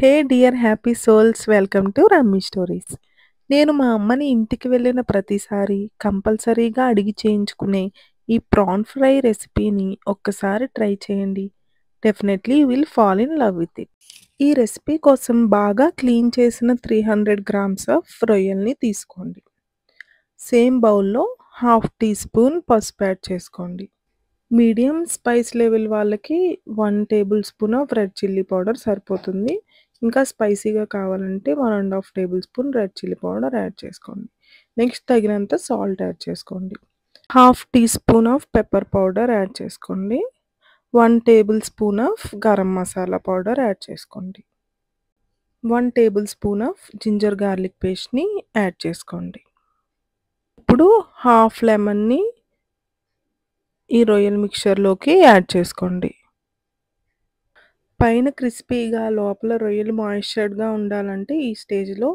Hey dear happy souls, welcome to rummy stories. నేను మా అమ్మని ఇంటికి వెళ్ళిన ప్రతిసారి కంపల్సరీగా అడిగి చేయించుకునే ఈ ప్రాన్ ఫ్రై రెసిపీని ఒక్కసారి ట్రై చేయండి. Definitely you will fall in love with it. ఈ రెసిపీ కోసం బాగా క్లీన్ చేసిన 300 గ్రామ్స్ ఆఫ్ రొయ్యల్ని తీసుకోండి. సేమ్ బౌల్లో హాఫ్ టీ స్పూన్ పసుపు యాడ్ చేసుకోండి. మీడియం స్పైస్ లెవెల్ వాళ్ళకి 1 tablespoon of red chilli powder సరిపోతుంది. ఇంకా స్పైసీగా కావాలంటే 1½ tablespoon red chilli powder add చేసుకోండి. నెక్స్ట్ తగినంత సాల్ట్ యాడ్ చేసుకోండి. Half teaspoon of pepper powder add చేసుకోండి. 1 tablespoon of garam masala powder add చేసుకోండి. 1 tablespoon of ginger garlic పేస్ట్ని యాడ్ చేసుకోండి. ఇప్పుడు హాఫ్ లెమన్ని ఈ రొయ్యల మిక్చర్లోకి యాడ్ చేసుకోండి. పైన క్రిస్పీగా లోపల రొయ్యలు మాయిశ్చర్డ్గా ఉండాలంటే ఈ స్టేజ్లో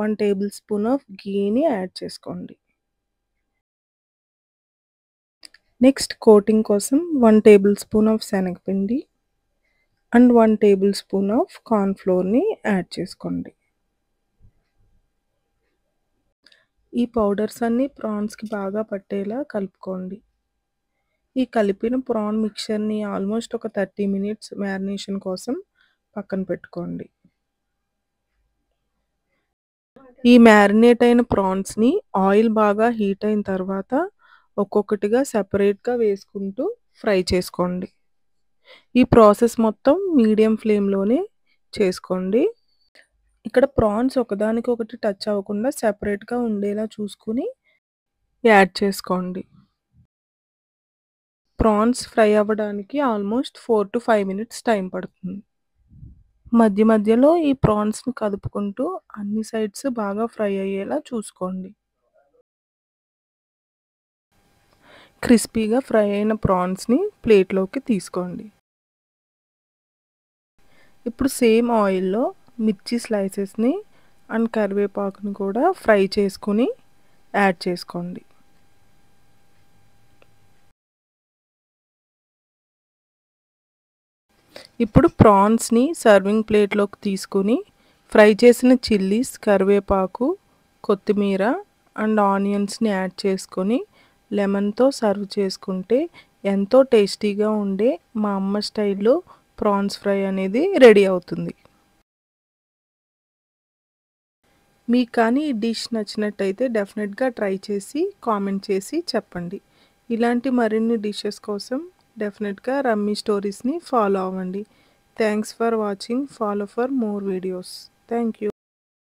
1 టేబుల్ స్పూన్ ఆఫ్ గీని యాడ్ చేసుకోండి. నెక్స్ట్ కోటింగ్ కోసం 1 టేబుల్ స్పూన్ ఆఫ్ శనగపిండి అండ్ 1 టేబుల్ స్పూన్ ఆఫ్ కార్న్ఫ్లోర్ని యాడ్ చేసుకోండి. ఈ పౌడర్స్ అన్నీ ప్రాన్స్కి బాగా పట్టేలా కలుపుకోండి. ఈ కలిపిన ప్రాన్ మిక్చర్ని ఆల్మోస్ట్ ఒక 30 మినిట్స్ మ్యారినేషన్ కోసం పక్కన పెట్టుకోండి. ఈ మ్యారినేట్ అయిన ప్రాన్స్ని ఆయిల్ బాగా హీట్ అయిన తర్వాత ఒక్కొక్కటిగా సెపరేట్గా వేసుకుంటూ ఫ్రై చేసుకోండి. ఈ ప్రాసెస్ మొత్తం మీడియం ఫ్లేమ్లోనే చేసుకోండి. ఇక్కడ ప్రాన్స్ ఒకదానికొకటి టచ్ అవ్వకుండా సెపరేట్గా ఉండేలా చూసుకుని యాడ్ చేసుకోండి. ప్రాన్స్ ఫ్రై అవ్వడానికి ఆల్మోస్ట్ 4 to 5 మినిట్స్ టైం పడుతుంది. మధ్య మధ్యలో ఈ ప్రాన్స్ని కదుపుకుంటూ అన్ని సైడ్స్ బాగా ఫ్రై అయ్యేలా చూసుకోండి. క్రిస్పీగా ఫ్రై అయిన ప్రాన్స్ని ప్లేట్లోకి తీసుకోండి. ఇప్పుడు సేమ్ ఆయిల్లో మిర్చి స్లైసెస్ని అండ్ కరివేపాకుని కూడా ఫ్రై చేసుకుని యాడ్ చేసుకోండి. ఇప్పుడు ప్రాన్స్ని సర్వింగ్ ప్లేట్లోకి తీసుకుని ఫ్రై చేసిన చిల్లీస్, కరివేపాకు, కొత్తిమీర అండ్ ఆనియన్స్ని యాడ్ చేసుకొని లెమన్తో సర్వ్ చేసుకుంటే ఎంతో టేస్టీగా ఉండే మా అమ్మ స్టైల్లో ప్రాన్స్ ఫ్రై అనేది రెడీ అవుతుంది. మీకు కానీ ఈ డిష్ నచ్చినట్టయితే డెఫినెట్గా ట్రై చేసి కామెంట్ చేసి చెప్పండి. ఇలాంటి మరిన్ని డిషెస్ కోసం డెఫినెట్గా రమ్మీ స్టోరీస్ని ఫాలో అవ్వండి. Thanks for watching. Follow for more videos. Thank you.